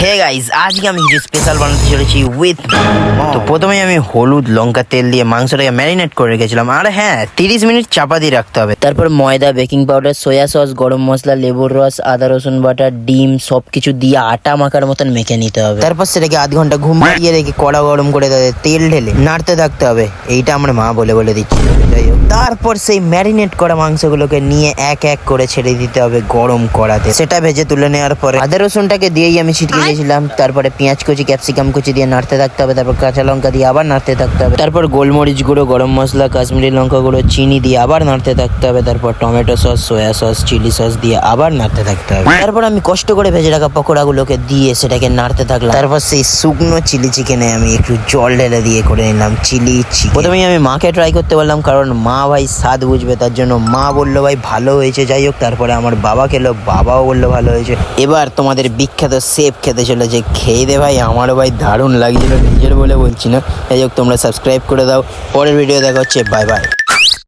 Hey guys, আজকে আমি কিছু স্পেশাল বানাতে চলেছি উইথ। তো প্রথমে আমি হলুদ লঙ্কা তেল দিয়ে মাংসটাকে ম্যারিনেট করে রেখেছিলাম। আর হ্যাঁ, 30 মিনিট চাপা দিয়ে রাখতে হবে। তারপর ময়দা, বেকিং পাউডার, সয়া সস, গরম মশলা, লেবুর রস, আদা রসুন বাটা, ডিম সবকিছু দিয়ে আটা মাখার মতন মেখে নিতে হবে। তারপর সেটাকে আধ ঘন্টা ঘুম পাড়িয়ে রেখে কড়া গরম করে তাদের তেল ঢেলে নাড়তে থাকতে হবে। এইটা আমার মা বলে বলে দিচ্ছিল। যাই হোক, তারপর সেই ম্যারিনেট করা মাংসগুলোকে নিয়ে এক এক করে ছেড়ে দিতে হবে গরম কড়াতে। সেটা ভেজে তুলে নেওয়ার পরে আদা রসুনটাকে দিয়েই আমি ছিটকে দিয়েছিলাম। তারপরে পেঁয়াজ কুচি, ক্যাপসিকাম কুচি দিয়ে নাড়তে থাকতে হবে। তারপর কাঁচা লঙ্কা দিয়ে আবার নাড়তে থাকতে হবে। তারপর গোলমরিচ গুঁড়ো, গরম মশলা, কাশ্মীরি লঙ্কা গুঁড়ো, চিনি দিয়ে আবার নাড়তে থাকতে হবে। তারপর tomato sauce, soya sauce, chilli sauce দিয়ে আবার নাড়তে থাকতে হবে। তারপর আমি কষ্ট করে ভেজে রাখা পকোড়াগুলোকে দিয়ে সেটাকে নাড়তে থাকলাম। তারপর সেই শুকনো চিলি চিকেনে আমি একটু জল ঢেলে দিয়ে করে নিলাম চিলি চিকেন। প্রথমেই আমি মাকে ট্রাই করতে বললাম, কারণ মা ভাই স্বাদ বুঝবে, তার জন্য মা বললো ভাই ভালো হয়েছে। যাই হোক, তারপরে আমার বাবা খেলো, বাবাও বললো ভালো হয়েছে। এবার তোমাদের বিখ্যাত শেফ খেতে চলেছে। খেয়ে দে ভাই, আমারও ভাই দারুণ লাগছিল, নিজের বলে বলছি না। যাই হোক, তোমরা সাবস্ক্রাইব করে দাও। পরের ভিডিও দেখা হচ্ছে, বাই বাই।